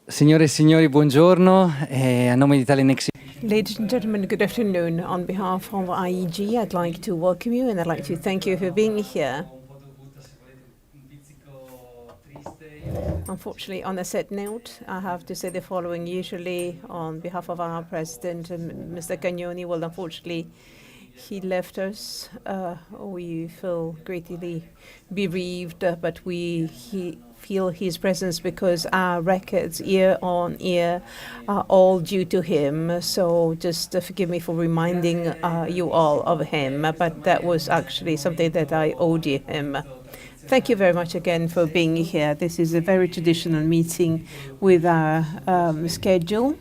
Signore e signori, buongiorno. A nome di Italian Ladies and gentlemen, good afternoon. On behalf of IEG, I'd like to welcome you and I'd like to thank you for being here. Unfortunately, on a sad note, I have to say the following. Usually, on behalf of our president, Mr. Cagnoni, well, unfortunately, he left us. We feel greatly bereaved, but we feel his presence because our records year on year are all due to him. So just forgive me for reminding you all of him, but that was actually something that I owed him. Thank you very much again for being here. This is a very traditional meeting with our schedule.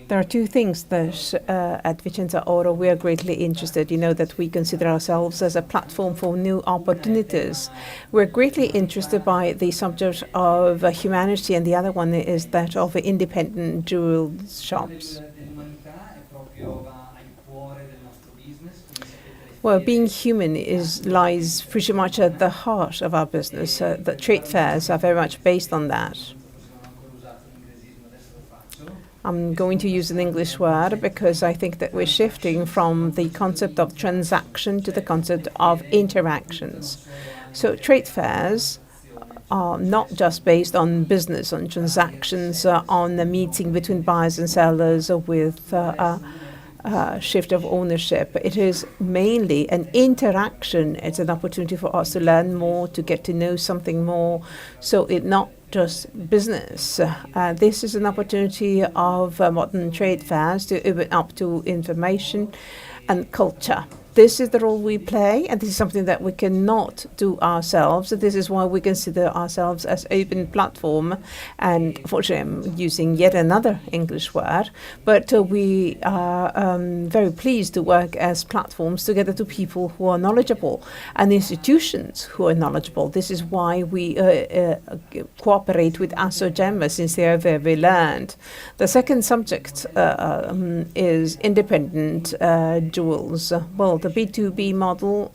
There are two things that at Vicenza Oro we are greatly interested. You know that we consider ourselves as a platform for new opportunities. We're greatly interested by the subject of humanity, and the other one is that of independent jewel shops. Well, being human lies pretty much at the heart of our business. The trade fairs are very much based on that. I'm going to use an English word because I think that we're shifting from the concept of transaction to the concept of interactions. So trade fairs are not just based on business, on transactions, on the meeting between buyers and sellers with shift of ownership. It is mainly an interaction. It's an opportunity for us to learn more, to get to know something more. So it's not just business. This is an opportunity of modern trade fairs to open up to information and culture. This is the role we play, and this is something that we cannot do ourselves. This is why we consider ourselves as open platform. And unfortunately, I'm using yet another English word, but we are very pleased to work as platforms together to people who are knowledgeable and institutions who are knowledgeable. This is why we cooperate with Assogemme, since they are very learned. The second subject is independent jewels. Well, the B2B model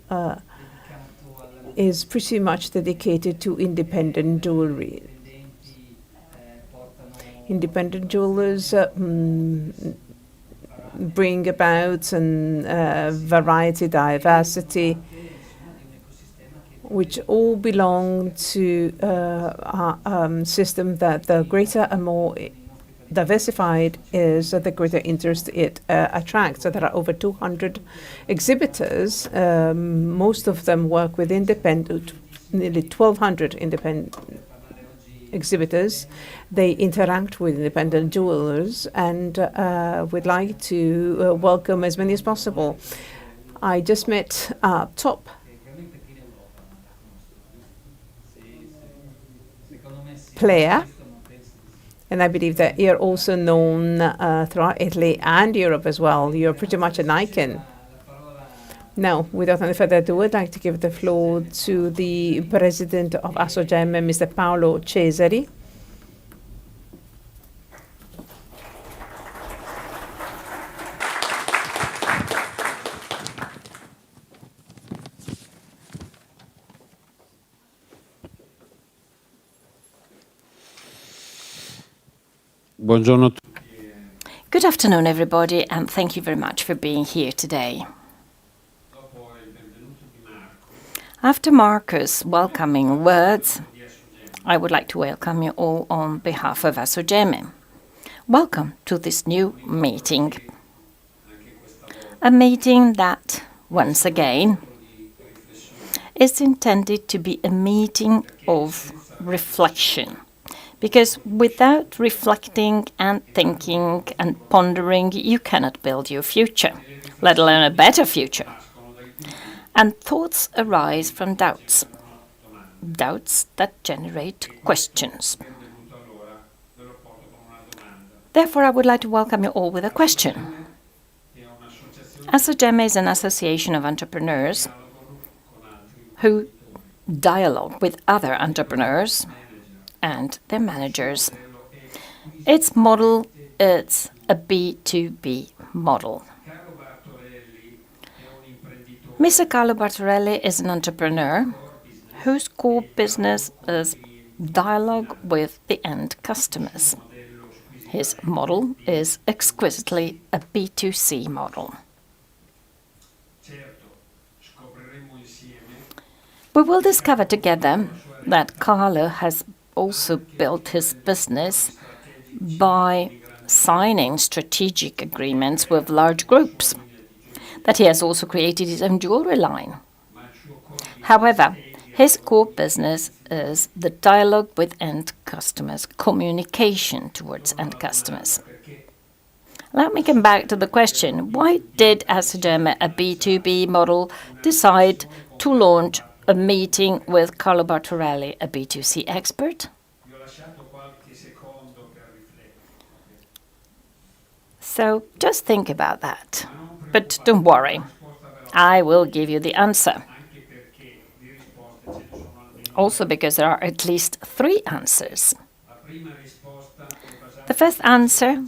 is pretty much dedicated to independent jewelry. Independent jewelers bring about variety, diversity, which all belong to a system that the greater and more diversified is, the greater interest it attracts. So there are over 200 exhibitors. Most of them work with independent, nearly 1,200 independent exhibitors. They interact with independent jewelers, and we'd like to welcome as many as possible. I just met a top player, and I believe that you're also known throughout Italy and Europe as well. You're pretty much an icon. Now, without any further ado, I'd like to give the floor to the president of Assogemme, Mr. Paolo Cesari. Good afternoon, everybody, and thank you very much for being here today. After Marco's welcoming words, I would like to welcome you all on behalf of Assogemme. Welcome to this new meeting. A meeting that, once again, is intended to be a meeting of reflection. Because without reflecting and thinking and pondering, you cannot build your future, let alone a better future. And thoughts arise from doubts. Doubts that generate questions. Therefore, I would like to welcome you all with a question. Assogemme is an association of entrepreneurs who dialogue with other entrepreneurs and their managers. Its model is a B2B model. Mr. Carlo Bartorelli is an entrepreneur whose core business is dialogue with the end customers. His model is exquisitely a B2C model. We will discover together that Carlo has also built his business by signing strategic agreements with large groups, that he has also created his own jewelry line. However, his core business is the dialogue with end customers, communication towards end customers. Let me come back to the question, why did Assogemme, a B2B model, decide to launch a meeting with Carlo Bartorelli, a B2C expert? So just think about that. But don't worry, I will give you the answer. Also because there are at least 3 answers. The first answer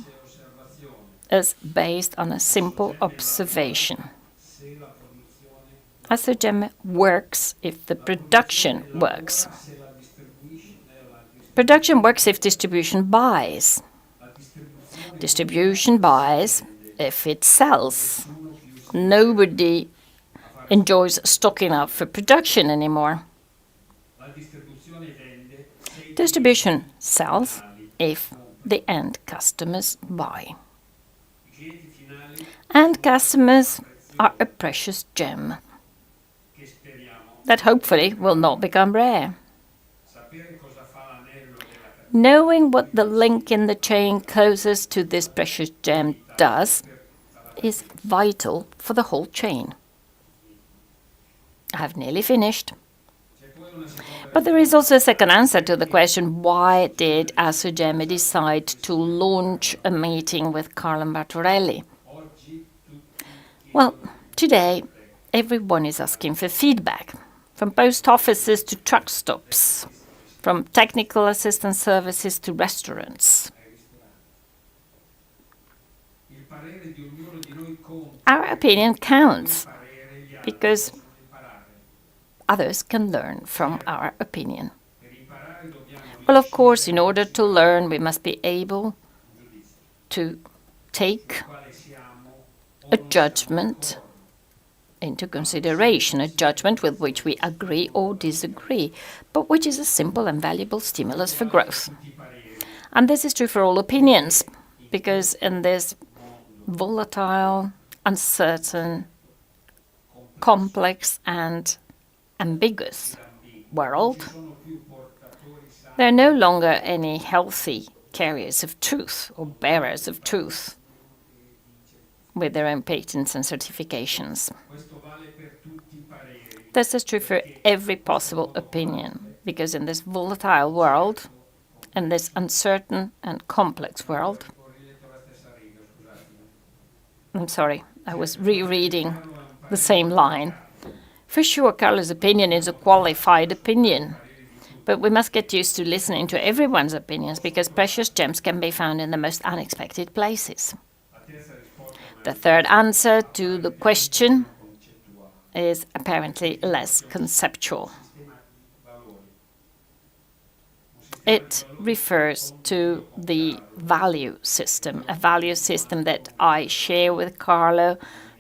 is based on a simple observation. Assogemme works if the production works. Production works if distribution buys. Distribution buys if it sells. Nobody enjoys stocking up for production anymore. Distribution sells if the end customers buy. End customers are a precious gem that hopefully will not become rare. Knowing what the link in the chain closest to this precious gem does is vital for the whole chain. I have nearly finished. But there is also a second answer to the question, why did Assogemme decide to launch a meeting with Carlo Bartorelli? Well, today everyone is asking for feedback, from post offices to truck stops, from technical assistance services to restaurants. Our opinion counts because others can learn from our opinion. Well, of course, in order to learn, we must be able to take a judgment into consideration, a judgment with which we agree or disagree, but which is a simple and valuable stimulus for growth. And this is true for all opinions, because in this volatile, uncertain, complex and ambiguous world, there are no longer any healthy carriers of truth or bearers of truth with their own patents and certifications. This is true for every possible opinion, because in this volatile world, in this uncertain and complex world, I'm sorry, I was rereading the same line. For sure, Carlo's opinion is a qualified opinion, but we must get used to listening to everyone's opinions, because precious gems can be found in the most unexpected places. The third answer to the question is apparently less conceptual. It refers to the value system, a value system that I share with Carlo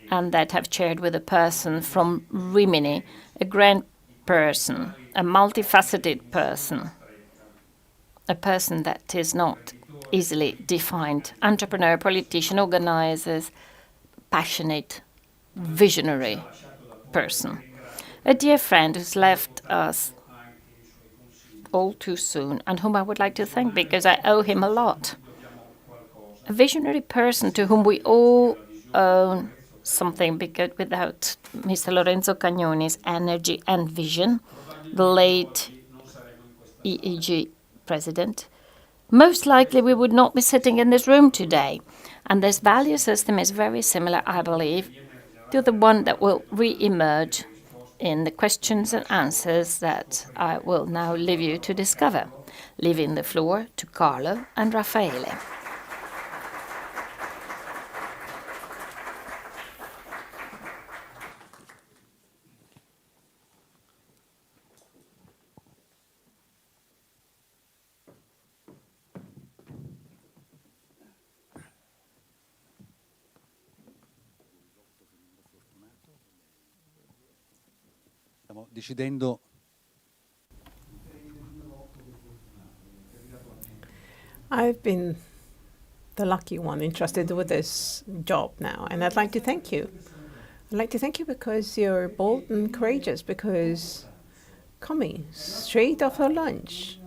and that I've shared with a person from Rimini, a grand person, a multifaceted person, a person that is not easily defined, entrepreneur, politician, organizers, passionate, visionary person. A dear friend who's left us all too soon and whom I would like to thank because I owe him a lot. A visionary person to whom we all owe something, because without Mr. Lorenzo Cagnoni's energy and vision, the late EEG president, most likely we would not be sitting in this room today. And this value system is very similar, I believe, to the one that will re-emerge in the questions and answers that I will now leave you to discover, leaving the floor to Carlo and Raffaele. decidendo. I've been the lucky one entrusted with this job now, and I'd like to thank you. I'd like to thank you because you're bold and courageous, because coming straight after lunch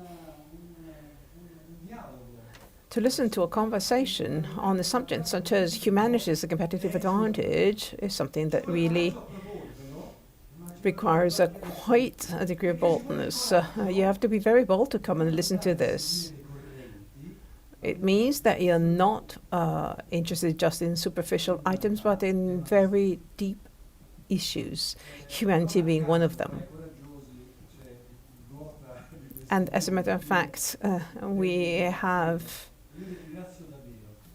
to listen to a conversation on a subject such as humanity as a competitive advantage is something that really requires quite a degree of boldness. You have to be very bold to come and listen to this. It means that you're not interested just in superficial items, but in very deep issues, humanity being one of them. And as a matter of fact, we have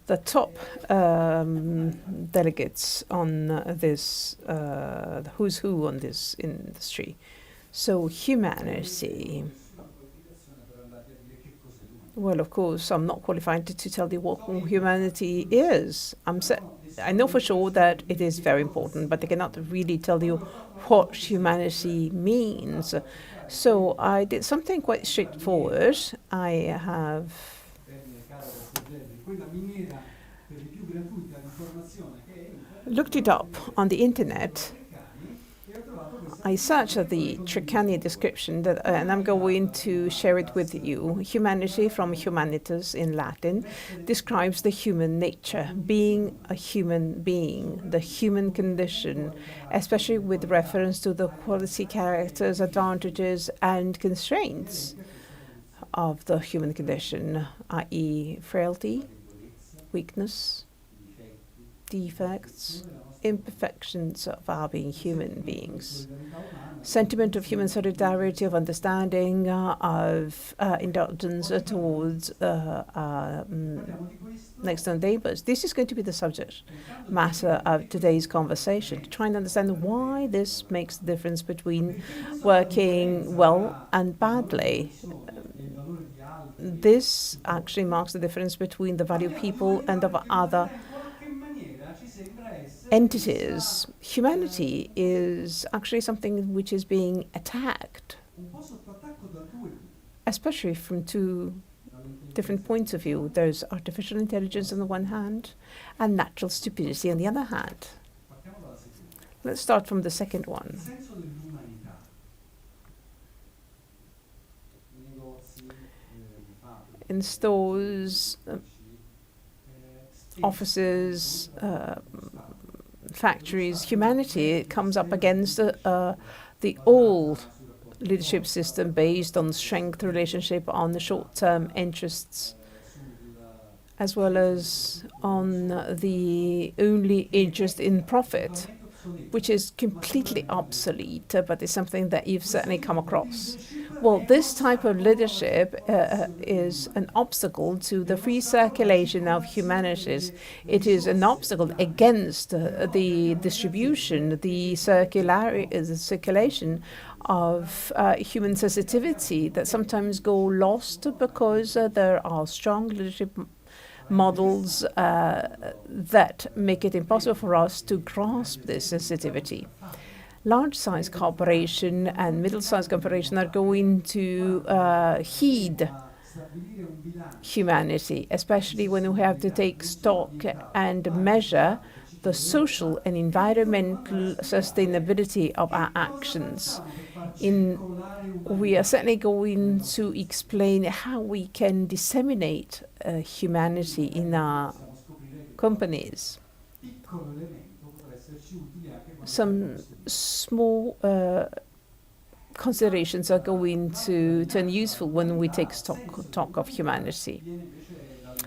the top delegates on this, the who's who on this industry. So humanity. Well, of course, I'm not qualified to tell you what humanity is. I know for sure that it is very important, but I cannot really tell you what humanity means. So I did something quite straightforward. I have looked it up on the internet. I searched the Treccani description, and I'm going to share it with you. Humanity, from humanitas in Latin, describes the human nature, being a human being, the human condition, especially with reference to the quality, characters, advantages, and constraints of the human condition, i.e. frailty, weakness, defects, imperfections of our being human beings. Sentiment of human solidarity, of understanding, of indulgence towards next door neighbors. This is going to be the subject matter of today's conversation, to try and understand why this makes the difference between working well and badly. This actually marks the difference between the value of people and of other entities. Humanity is actually something which is being attacked, especially from two different points of view. There's artificial intelligence on the one hand and natural stupidity on the other hand. Let's start from the second one. In stores, offices, factories, humanity comes up against the old leadership system based on strength relationship, on the short-term interests, as well as on the only interest in profit, which is completely obsolete, but it's something that you've certainly come across. Well, this type of leadership is an obstacle to the free circulation of humanities. It is an obstacle against the distribution, the circulation of human sensitivity that sometimes go lost because there are strong leadership models that make it impossible for us to grasp this sensitivity. Large-size corporation and middle-sized corporation are going to heed humanity, especially when we have to take stock and measure the social and environmental sustainability of our actions. We are certainly going to explain how we can disseminate humanity in our companies. Some small considerations are going to turn useful when we take stock of humanity.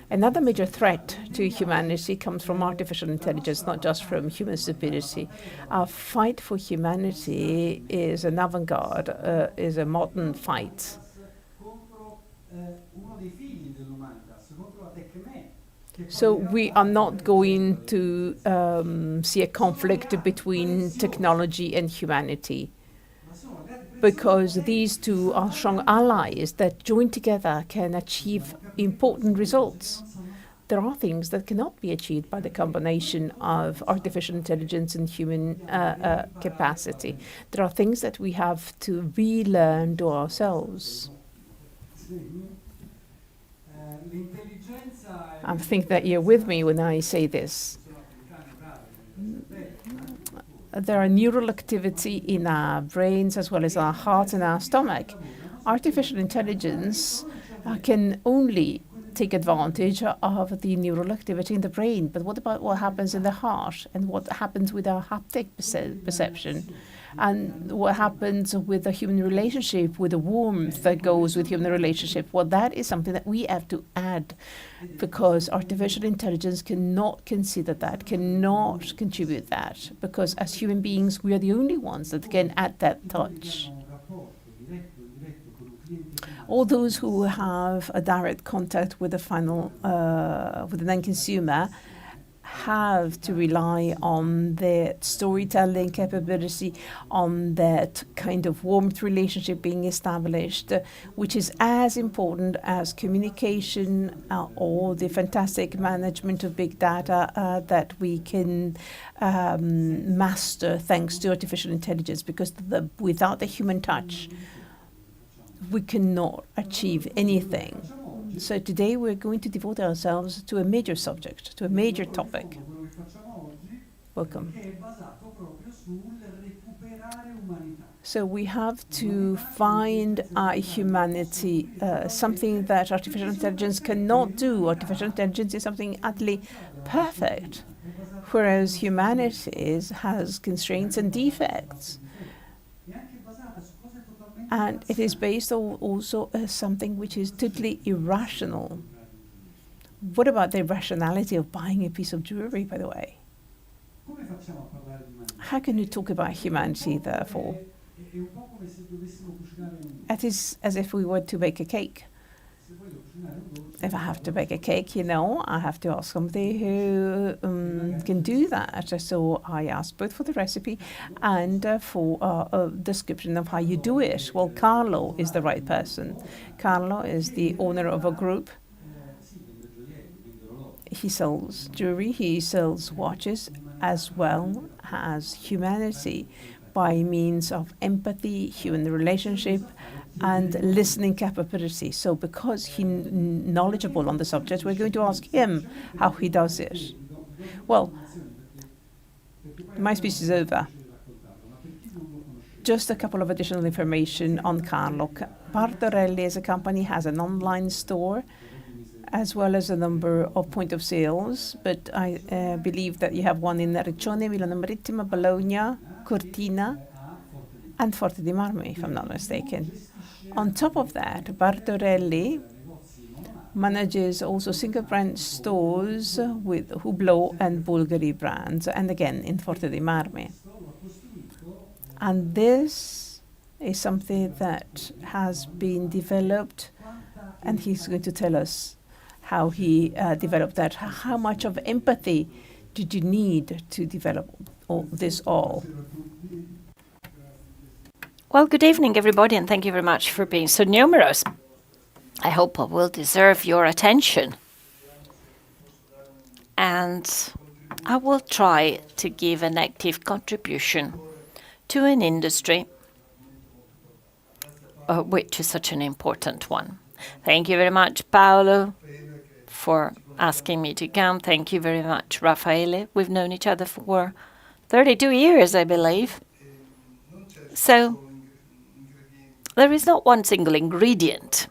Another major threat to humanity comes from artificial intelligence, not just from human stupidity. Our fight for humanity is an avant-garde, is a modern fight. So we are not going to see a conflict between technology and humanity, because these two are strong allies that joined together can achieve important results. there are things that cannot be achieved by the combination of artificial intelligence and human capacity. There are things that we have to relearn to ourselves. I think that you're with me when I say this. There are neural activity in our brains as well as our heart and our stomach. Artificial intelligence can only take advantage of the neural activity in the brain. But what about what happens in the heart and what happens with our haptic perception? And what happens with the human relationship, with the warmth that goes with human relationship? Well, that is something that we have to add, because artificial intelligence cannot consider that, cannot contribute that, because as human beings, we are the only ones that can add that touch. All those who have a direct contact with the final, with the end consumer, have to rely on their storytelling capability, on that kind of warmth relationship being established, which is as important as communication or the fantastic management of big data that we can master thanks to artificial intelligence, because without the human touch, we cannot achieve anything. So today we're going to devote ourselves to a major subject, to a major topic. Welcome. So we have to find our humanity, something that artificial intelligence cannot do. Artificial intelligence is something utterly perfect, whereas humanity has constraints and defects. And it is based on also something which is totally irrational. What about the rationality of buying a piece of jewelry, by the way? How can you talk about humanity, therefore? It is as if we were to bake a cake. If I have to bake a cake, I have to ask somebody who can do that. So I asked both for the recipe and for a description of how you do it. Well, Carlo is the right person. Carlo is the owner of a group. He sells jewelry, he sells watches, as well as humanity by means of empathy, human relationship, and listening capability. So because he's knowledgeable on the subject, we're going to ask him how he does it. Well, my speech is over. Just a couple of additional information on Carlo. Bartorelli as a company has an online store as well as a number of point of sales, but I believe that you have one in Riccione, Milano Marittima, Bologna, Cortina, and Forte di Marmi, if I'm not mistaken. On top of that, Bartorelli manages also single brand stores with Hublot and Bulgari brands, and again in Forte di Marmi. And this is something that has been developed, and he's going to tell us how he developed that. How much of empathy did you need to develop this all? Well, good evening, everybody, and thank you very much for being so numerous. I hope I will deserve your attention. And I will try to give an active contribution to an industry which is such an important one. Thank you very much, Paolo, for asking me to come. Thank you very much, Raffaele. We've known each other for 32 years, I believe. So there is not one single ingredient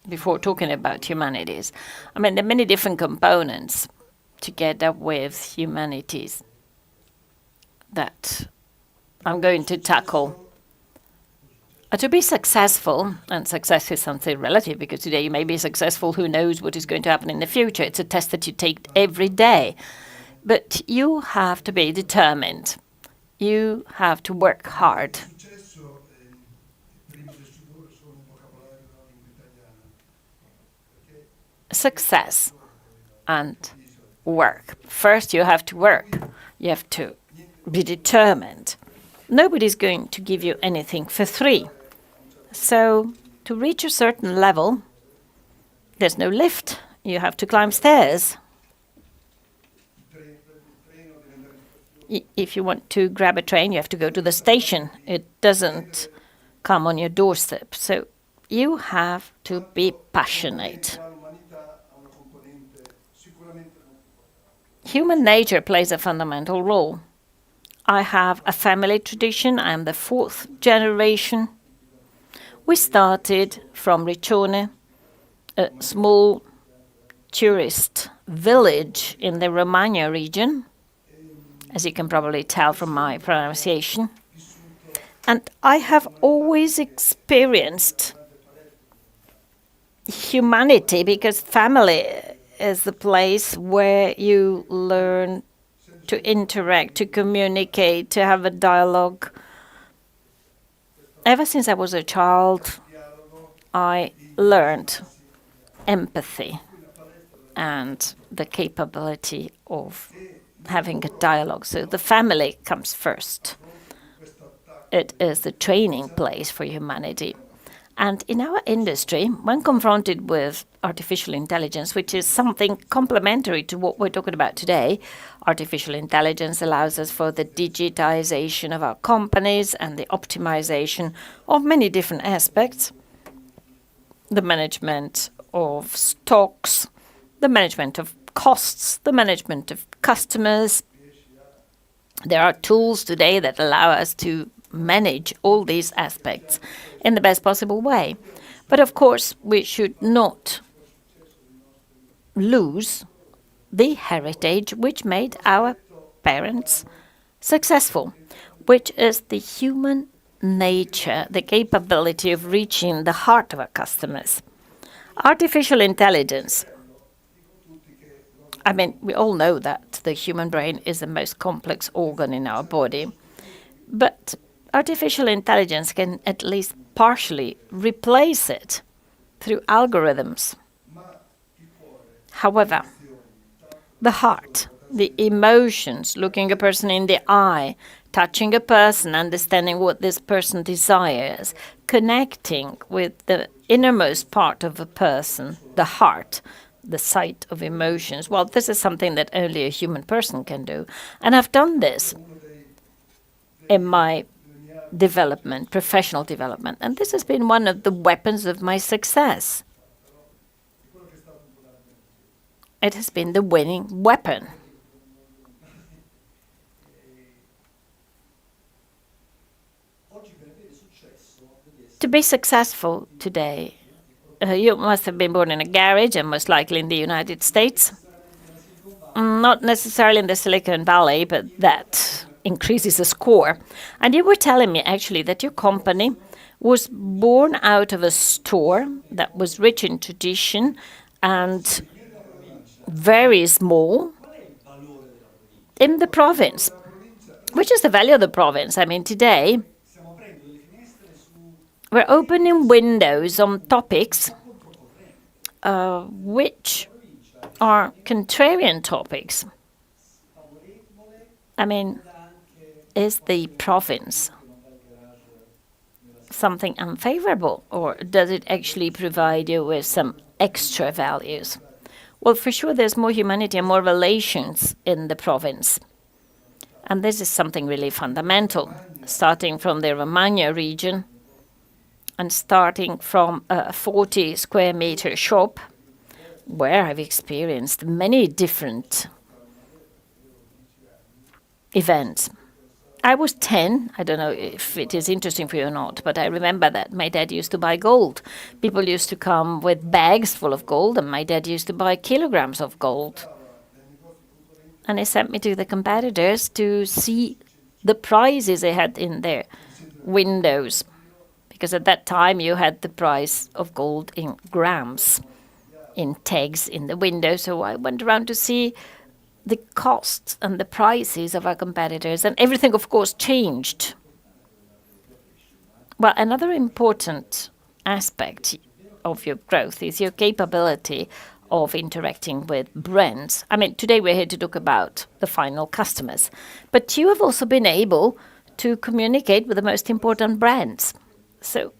before talking about humanities. I mean, there are many different components together with humanities that I'm going to tackle. To be successful, and success is something relative, because today you may be successful, who knows what is going to happen in the future. It's a test that you take every day. But you have to be determined. You have to work hard. Success and work. First, you have to work. You have to be determined. Nobody's going to give you anything for free. So to reach a certain level, there's no lift You have to climb stairs. If you want to grab a train, you have to go to the station. It doesn't come on your doorstep. So you have to be passionate. Human nature plays a fundamental role. I have a family tradition. I am the 4th generation. We started from Riccione, a small tourist village in the Romagna region, as you can probably tell from my pronunciation. And I have always experienced humanity, because family is the place where you learn to interact, to communicate, to have a dialogue. Ever since I was a child, I learned empathy and the capability of having a dialogue. So the family comes first. It is the training place for humanity. And in our industry, when confronted with artificial intelligence, which is something complementary to what we're talking about today, artificial intelligence allows us for the digitization of our companies and the optimization of many different aspects, the management of stocks, the management of costs, the management of customers. There are tools today that allow us to manage all these aspects in the best possible way. But of course, we should not lose the heritage which made our parents successful, which is the human nature, the capability of reaching the heart of our customers. Artificial intelligence. I mean, we all know that the human brain is the most complex organ in our body, but artificial intelligence can at least partially replace it through algorithms. However, the heart, the emotions, looking a person in the eye, touching a person, understanding what this person desires, connecting with the innermost part of a person, the heart, the site of emotions. Well, this is something that only a human person can do. And I've done this in my development, professional development. And this has been one of the weapons of my success. It has been the winning weapon. To be successful today, you must have been born in a garage and most likely in the United States. Not necessarily in the Silicon Valley, but that increases the score. And you were telling me actually that your company was born out of a store that was rich in tradition and very small in the province. Which is the value of the province? I mean, today we're opening windows on topics which are contrarian topics. I mean, is the province something unfavorable, or does it actually provide you with some extra values? Well, for sure, there's more humanity and more relations in the province. And this is something really fundamental, starting from the Romagna region and starting from a 40 square meter shop where I've experienced many different events. I was 10. I don't know if it is interesting for you or not, but I remember that my dad used to buy gold. People used to come with bags full of gold, and my dad used to buy kilograms of gold. And he sent me to the competitors to see the prices they had in their windows. Because at that time you had the price of gold in grams, in tags in the window. So I went around to see the costs and the prices of our competitors, and everything, of course, changed. Well, another important aspect of your growth is your capability of interacting with brands. I mean, today we're here to talk about the final customers, but you have also been able to communicate with the most important brands. So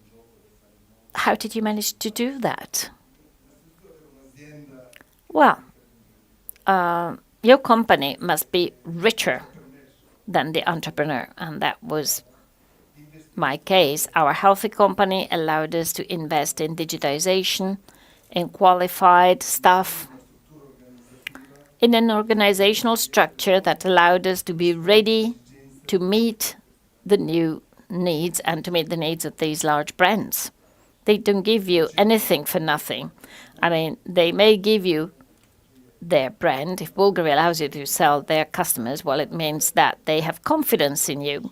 how did you manage to do that? Well, your company must be richer than the entrepreneur, and that was my case. Our healthy company allowed us to invest in digitization, in qualified staff, in an organizational structure that allowed us to be ready to meet the new needs and to meet the needs of these large brands. They don't give you anything for nothing. I mean, they may give you their brand. If Bulgari allows you to sell their customers, well, it means that they have confidence in you.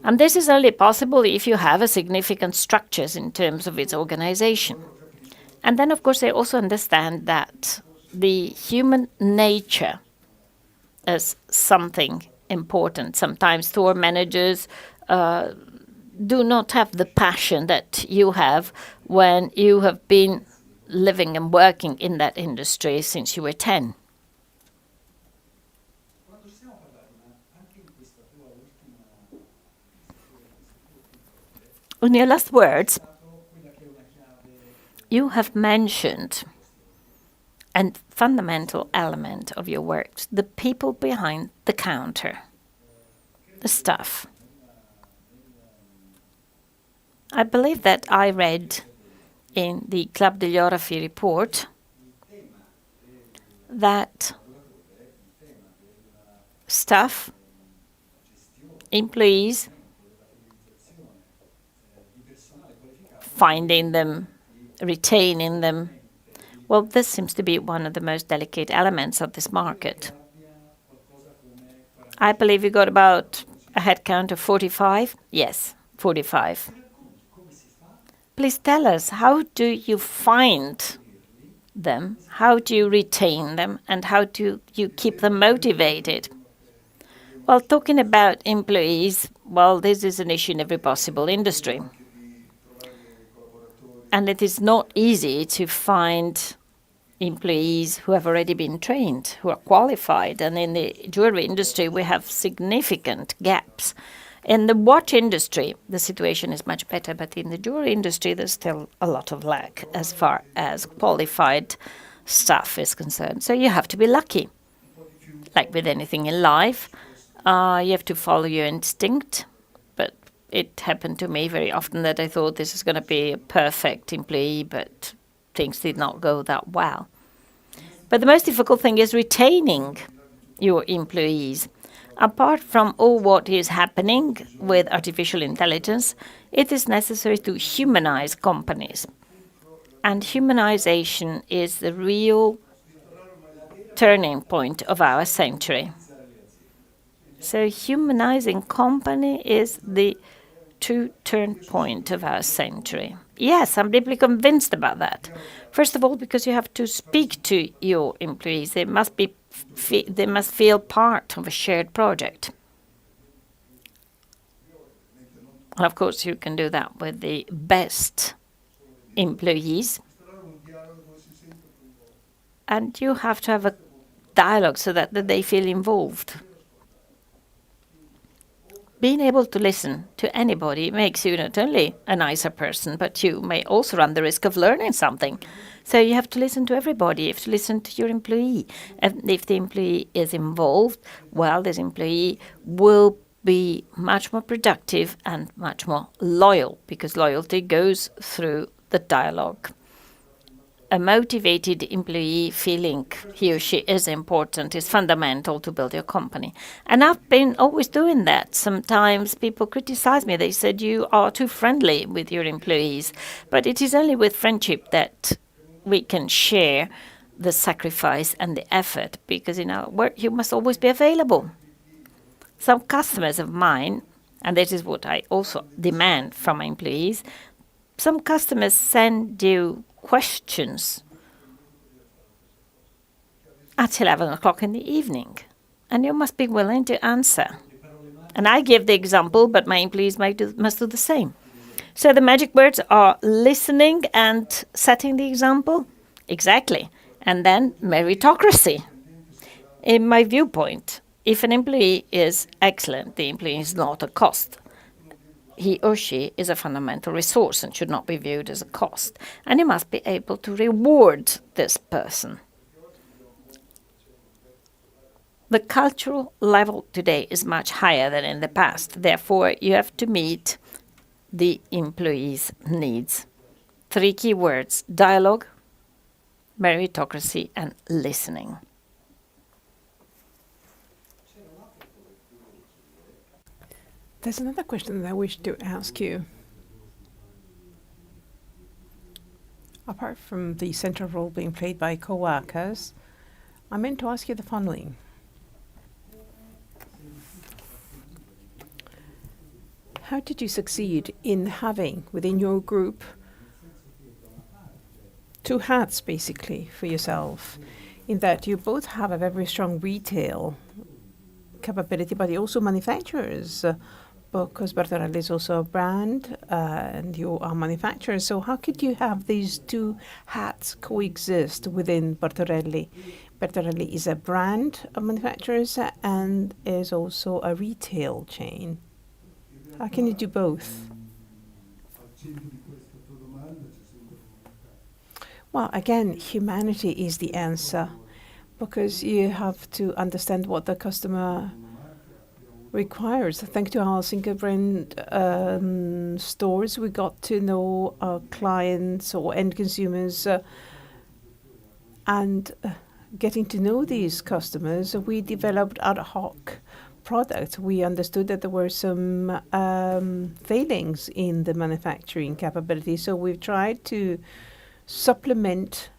And this is only possible if you have a significant structures in terms of its organization. And then, of course, they also understand that the human nature is something important. Sometimes store managers do not have the passion that you have when you have been living and working in that industry since you were 10. In your last words, you have mentioned a fundamental element of your work, the people behind the counter, the staff. I believe that I read in the Club degli Orafi report that staff, employees, finding them, retaining them, well, this seems to be one of the most delicate elements of this market. I believe you got about a headcount of 45? Yes, 45. Please tell us, how do you find them? How do you retain them? And how do you keep them motivated? Well, talking about employees, well, this is an issue in every possible industry. And it is not easy to find employees who have already been trained, who are qualified. And in the jewelry industry, we have significant gaps. In the watch industry, the situation is much better, but in the jewelry industry, there's still a lot of lack as far as qualified staff is concerned. So you have to be lucky. Like with anything in life, you have to follow your instinct. But it happened to me very often that I thought this is going to be a perfect employee, but things did not go that well. But the most difficult thing is retaining your employees. Apart from all what is happening with artificial intelligence, it is necessary to humanize companies. And humanization is the real turning point of our century. So humanizing company is the true turn point of our century. Yes, I'm deeply convinced about that. First of all, because you have to speak to your employees. They must feel part of a shared project. And of course, you can do that with the best employees. And you have to have a dialogue so that they feel involved. Being able to listen to anybody makes you not only a nicer person, but you may also run the risk of learning something. So you have to listen to everybody. You have to listen to your employee. And if the employee is involved, well, this employee will be much more productive and much more loyal, because loyalty goes through the dialogue. A motivated employee feeling he or she is important is fundamental to build your company. And I've been always doing that. Sometimes people criticize me. They said, you are too friendly with your employees. But it is only with friendship that we can share the sacrifice and the effort, because in our work you must always be available. Some customers of mine, and this is what I also demand from my employees, some customers send you questions at 11 o'clock in the evening, and you must be willing to answer. And I give the example, but my employees must do the same. So the magic words are listening and setting the example. Exactly. And then meritocracy. In my viewpoint, if an employee is excellent, the employee is not a cost. he or she is a fundamental resource and should not be viewed as a cost. And you must be able to reward this person. The cultural level today is much higher than in the past. Therefore, you have to meet the employees' needs. 3 key words: dialogue, meritocracy, and listening. There's another question that I wish to ask you. Apart from the central role being played by co-workers, I meant to ask you the following. How did you succeed in having within your group 2 hats, basically, for yourself, in that you both have a very strong retail capability, but you also manufacturers, because Bartorelli is also a brand, and you are manufacturers. So how could you have these 2 hats coexist within Bartorelli? Bartorelli is a brand of manufacturers and is also a retail chain. How can you do both? Well, again, humanity is the answer, because you have to understand what the customer requires. Thanks to our single brand stores, we got to know our clients or end consumers, and getting to know these customers, we developed ad hoc products. We understood that there were some failings in the manufacturing capability, so we've tried to supplement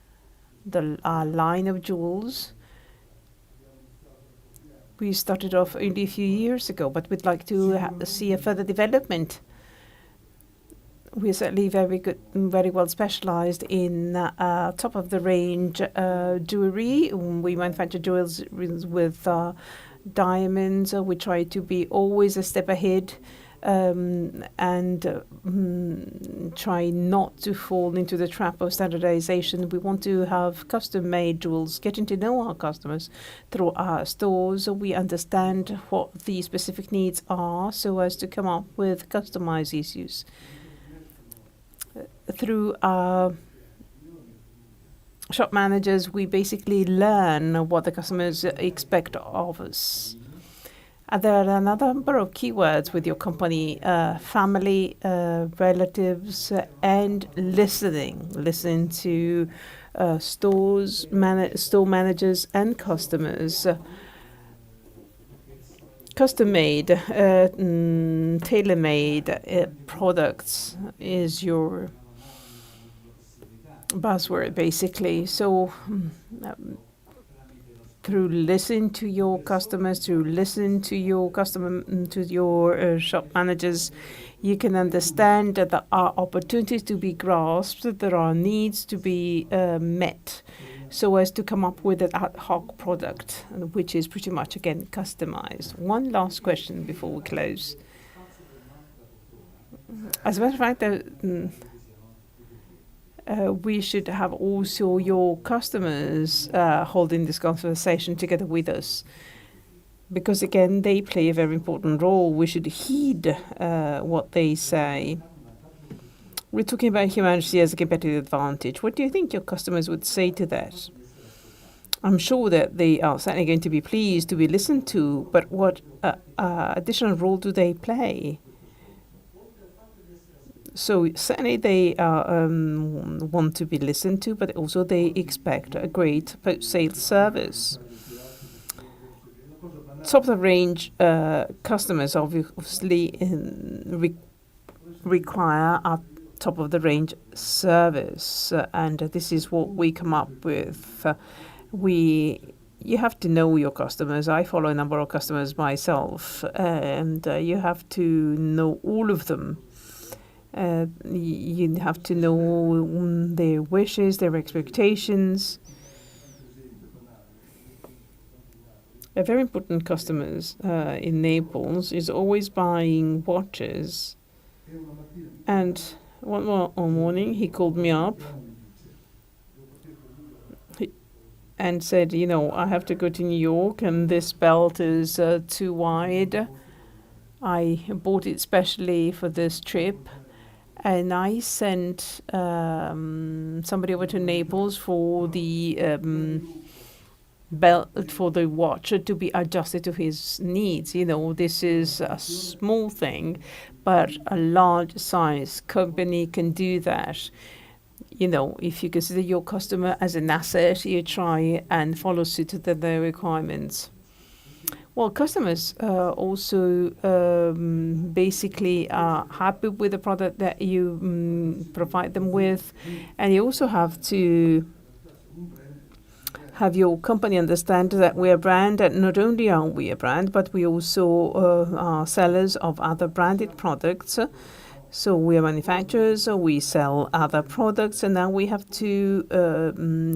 our line of jewels. We started off only a few years ago, but we'd like to see a further development. We're certainly very well specialized in top of the range jewelry. We manufacture jewels with diamonds. We try to be always a step ahead, and try not to fall into the trap of standardization. We want to have custom-made jewels, getting to know our customers through our stores. We understand what the specific needs are so as to come up with customized issues. Through our shop managers, we basically learn what the customers expect of us. There are a number of keywords with your company: family, relatives, and listening. Listen to store managers and customers. Custom-made, tailor-made products is your buzzword, basically. So through listen to your customers, to your shop managers, you can understand that there are opportunities to be grasped, that there are needs to be met, so as to come up with an ad hoc product, which is pretty much, again, customized. One last question before we close. As a matter of fact, we should have also your customers holding this conversation together with us, because, again, they play a very important role. We should heed what they say. We're talking about humanity as a competitive advantage. What do you think your customers would say to that? I'm sure that they are certainly going to be pleased to be listened to, but what additional role do they play? So certainly they want to be listened to, but also they expect a great post-sales service. Top-of-the-range customers obviously require a top-of-the-range service, and this is what we come up with. You have to know your customers. I follow a number of customers myself, and you have to know all of them. You have to know their wishes, their expectations. A very important customers in Naples is always buying watches. And one morning he called me up and said, I have to go to New York and this belt is too wide. I bought it specially for this trip, and I sent somebody over to Naples for the belt for the watch to be adjusted to his needs. You know, this is a small thing, but a large size company can do that. You know, if you consider your customer as an asset, you try and follow suit to their requirements. Well, customers also basically are happy with the product that you provide them with, and you also have to have your company understand that we're a brand, and not only are we a brand, but we also are sellers of other branded products. So we are manufacturers, so we sell other products, and now we have to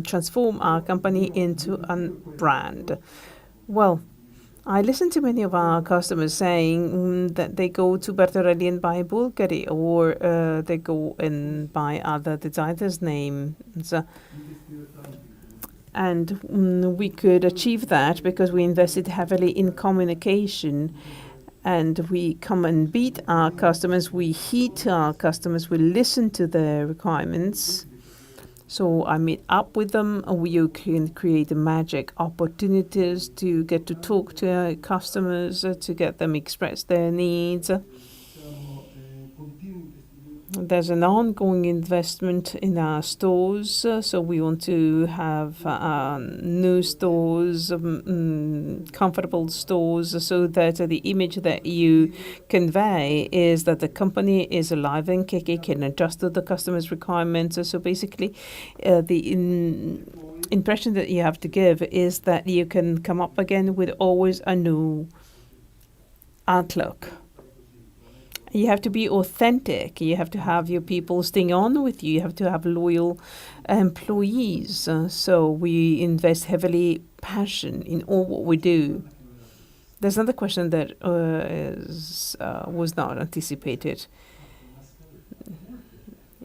transform our company into a brand. Well, I listen to many of our customers saying that they go to Bartorelli and buy Bulgari, or they go and buy other designers' names. And we could achieve that because we invested heavily in communication, and we come and beat our customers, we heed our customers, we listen to their requirements. So I meet up with them, and we can create magic opportunities to get to talk to our customers, to get them express their needs. There's an ongoing investment in our stores, so we want to have new stores, comfortable stores, so that the image that you convey is that the company is alive and kicking, can adjust to the customer's requirements. So basically, the impression that you have to give is that you can come up again with always a new outlook. You have to be authentic. You have to have your people staying on with you. You have to have loyal employees. So we invest heavily passion in all what we do. There's another question that was not anticipated.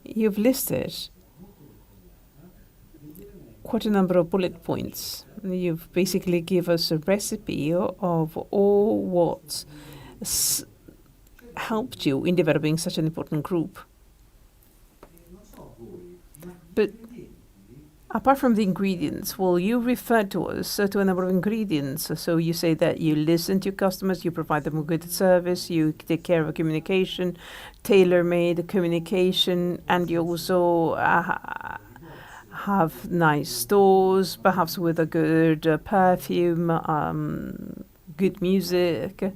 You've listed quite a number of bullet points. You've basically give us a recipe of all what helped you in developing such an important group. But apart from the ingredients, well, you referred to us to a number of ingredients. So you say that you listen to your customers, you provide them with good service, you take care of communication, tailor-made communication, and you also have nice stores, perhaps with a good perfume, good music.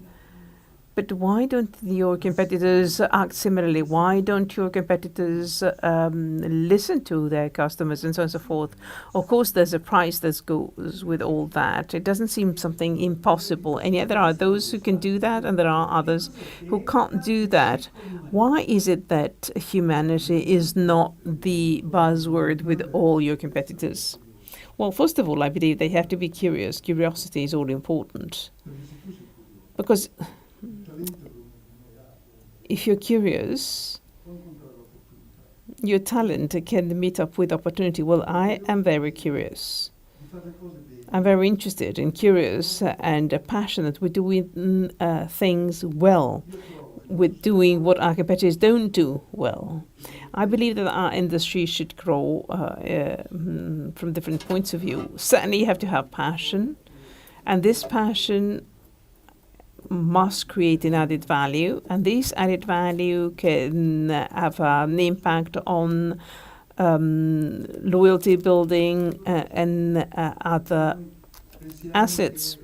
But why don't your competitors act similarly? Why don't your competitors listen to their customers and so on and so forth? Of course, there's a price that goes with all that. It doesn't seem something impossible. And yet there are those who can do that, and there are others who can't do that. Why is it that humanity is not the buzzword with all your competitors? Well, first of all, I believe they have to be curious. Curiosity is all important. Because if you're curious, your talent can meet up with opportunity. Well, I am very curious. I'm very interested and curious and passionate with doing things well, with doing what our competitors don't do well. I believe that our industry should grow from different points of view. Certainly you have to have passion, and this passion must create an added value, and this added value can have an impact on loyalty building and other assets.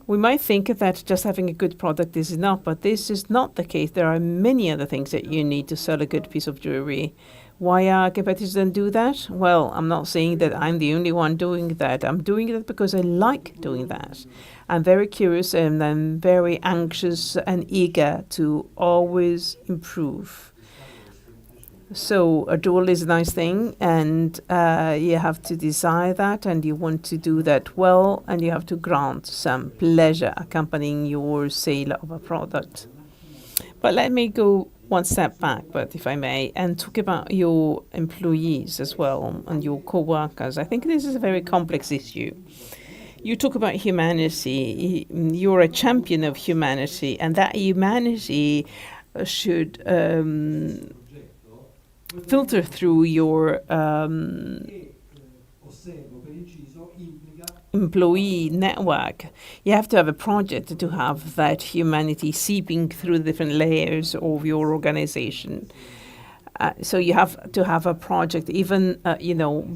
We might think that just having a good product is enough, but this is not the case. There are many other things that you need to sell a good piece of jewelry. Why our competitors don't do that? Well, I'm not saying that I'm the only one doing that. I'm doing it because I like doing that. I'm very curious, and I'm very anxious and eager to always improve. So a jewel is a nice thing, and you have to desire that, and you want to do that well, and you have to grant some pleasure accompanying your sale of a product. But let me go one step back, but if I may, and talk about your employees as well and your co-workers. I think this is a very complex issue. You talk about humanity. You're a champion of humanity, and that humanity should filter through your employee network. You have to have a project to have that humanity seeping through the different layers of your organization. So you have to have a project, even,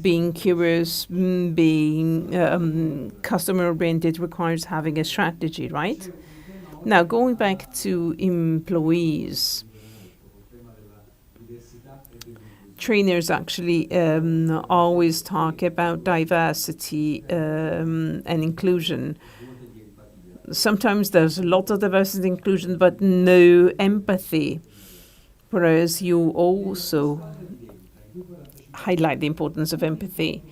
being curious, being customer-oriented requires having a strategy, right? Now, going back to employees, trainers actually always talk about diversity and inclusion. Sometimes there's a lot of diversity and inclusion, but no empathy. Whereas you also highlight the importance of empathy.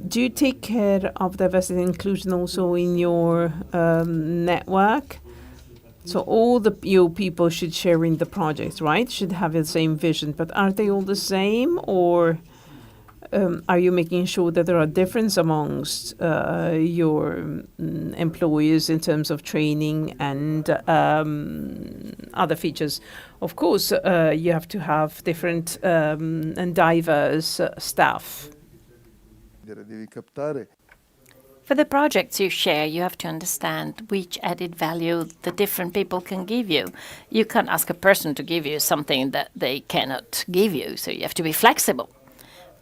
Do you take care of diversity and inclusion also in your network? So all your people should share in the project, right? Should have the same vision, but are they all the same, or are you making sure that there are differences amongst your employees in terms of training and other features? Of course, you have to have different and diverse staff. For the projects you share, you have to understand which added value the different people can give you. You can't ask a person to give you something that they cannot give you, so you have to be flexible.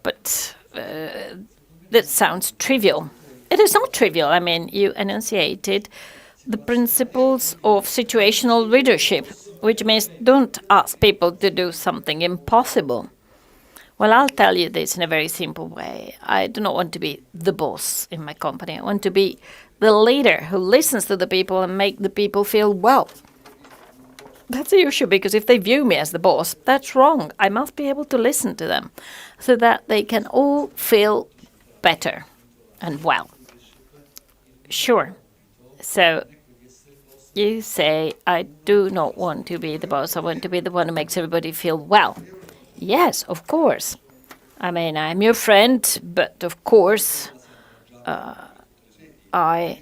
But that sounds trivial. It is not trivial. I mean, you enunciated the principles of situational leadership, which means don't ask people to do something impossible. Well, I'll tell you this in a very simple way. I do not want to be the boss in my company. I want to be the leader who listens to the people and make the people feel well. That's the issue, because if they view me as the boss, that's wrong. I must be able to listen to them so that they can all feel better and well. Sure. So you say, I do not want to be the boss. I want to be the one who makes everybody feel well. Yes, of course. I mean, I'm your friend, but of course, I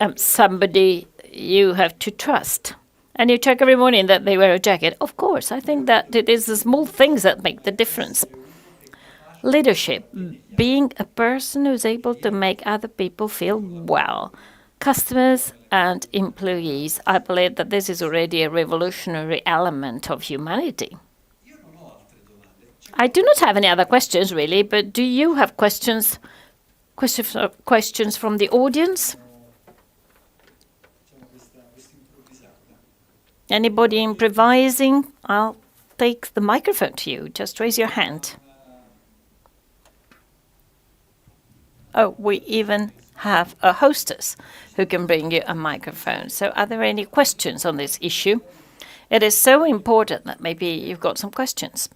am somebody you have to trust. And you check every morning that they wear a jacket. Of course, I think that it is the small things that make the difference. Leadership, being a person who's able to make other people feel well. Customers and employees, I believe that this is already a revolutionary element of humanity. I do not have any other questions, really, but do you have questions from the audience? Anybody improvising? I'll take the microphone to you. Just raise your hand. Oh, we even have a hostess who can bring you a microphone. So are there any questions on this issue? It is so important that maybe you've got some questions.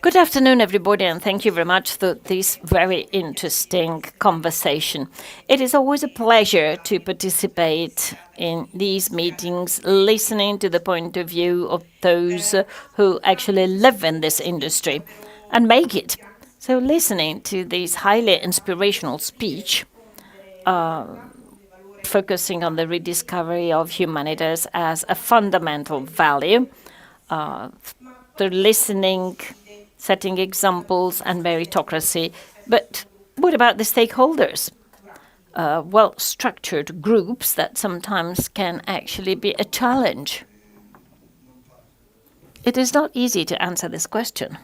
Good afternoon, everybody, and thank you very much for this very interesting conversation. It is always a pleasure to participate in these meetings, listening to the point of view of those who actually live in this industry and make it. So listening to this highly inspirational speech, focusing on the rediscovery of humanities as a fundamental value, through listening, setting examples and meritocracy. But what about the stakeholders? Well-structured groups that sometimes can actually be a challenge. It is not easy to answer this question.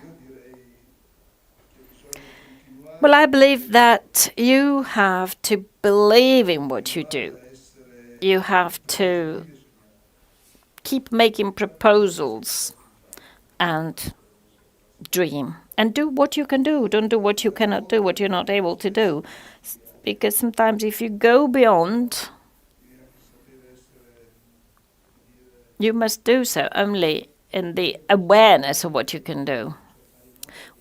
Well, I believe that you have to believe in what you do. You have to keep making proposals and dream and do what you can do. Don't do what you cannot do, what you're not able to do. Because sometimes if you go beyond, you must do so only in the awareness of what you can do.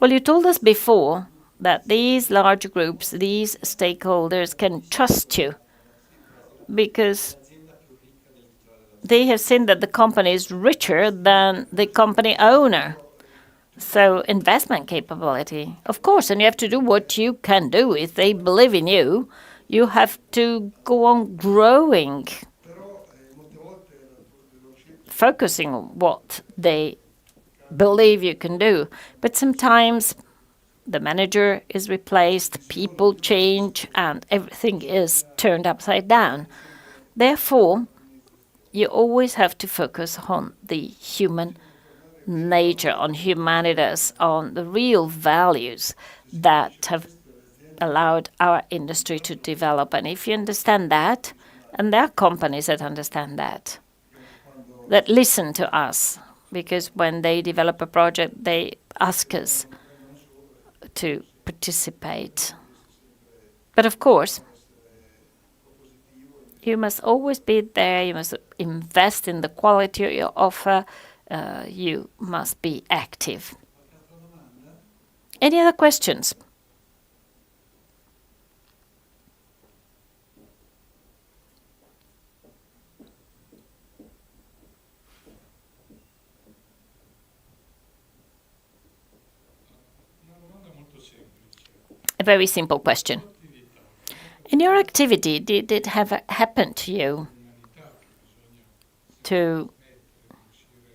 Well, you told us before that these large groups, these stakeholders can trust you because they have seen that the company is richer than the company owner. So investment capability, of course, and you have to do what you can do. If they believe in you, you have to go on growing, focusing on what they believe you can do. But sometimes the manager is replaced, people change, and everything is turned upside down. Therefore, you always have to focus on the human nature, on humanitas, on the real values that have allowed our industry to develop. And if you understand that, and there are companies that understand that listen to us, because when they develop a project, they ask us to participate. But of course, you must always be there. You must invest in the quality of your offer. You must be active. Any other questions? A very simple question. In your activity, did it have happened to you to,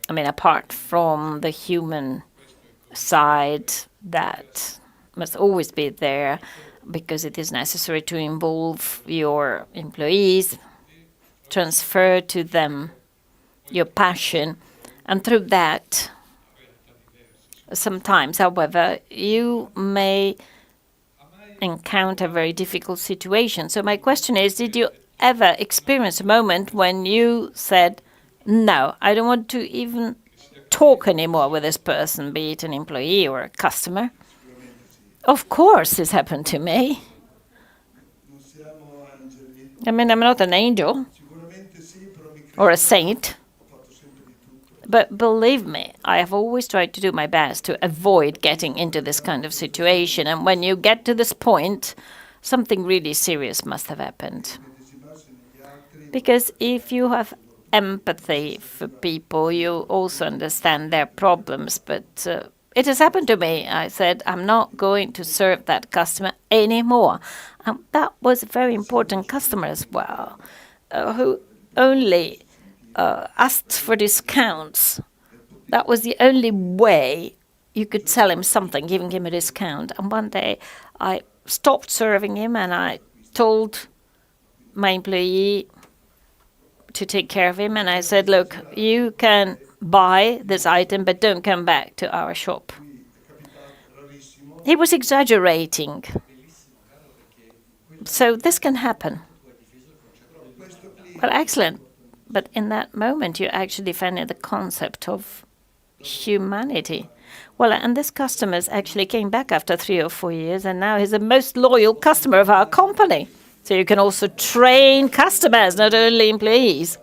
apart from the human side that must always be there because it is necessary to involve your employees, transfer to them your passion, and through that, sometimes, however, you may encounter very difficult situations. So my question is, did you ever experience a moment when you said, no, I don't want to even talk anymore with this person, be it an employee or a customer? Of course this happened to me. I'm not an angel or a saint. But believe me, I have always tried to do my best to avoid getting into this kind of situation. And when you get to this point, something really serious must have happened. Because if you have empathy for people, you also understand their problems. But it has happened to me. I said, I'm not going to serve that customer anymore. That was a very important customer as well, who only asked for discounts. That was the only way you could sell him something, giving him a discount. And one day I stopped serving him and I told my employee to take care of him. And I said, look, you can buy this item, but don't come back to our shop. He was exaggerating. So this can happen. Well, excellent. But in that moment, you actually defended the concept of humanity. Well, and this customer actually came back after 3 or 4 years, and now he's the most loyal customer of our company. So you can also train customers, not only employees.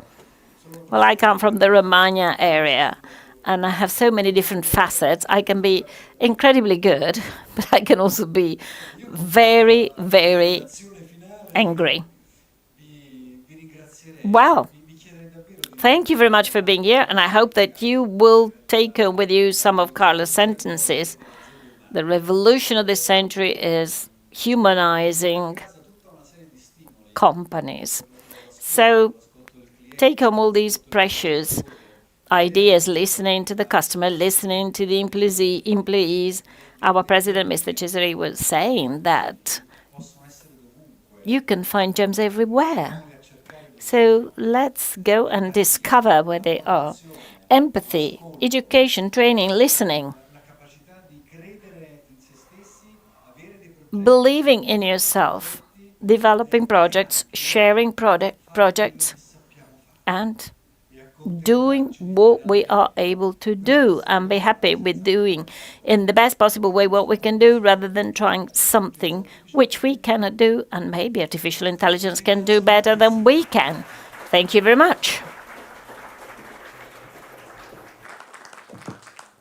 Well, I come from the Romagna area, and I have so many different facets. I can be incredibly good, but I can also be very, very angry. Well, thank you very much for being here, and I hope that you will take with you some of Carlo's sentences. The revolution of this century is humanizing companies. So take home all these precious ideas, listening to the customer, listening to the employees. Our president, Mr. Cesari, was saying that you can find gems everywhere. So let's go and discover where they are. Empathy, education, training, listening. Believing in yourself, developing projects, sharing projects, and doing what we are able to do and be happy with doing in the best possible way what we can do rather than trying something which we cannot do and maybe artificial intelligence can do better than we can. Thank you very much.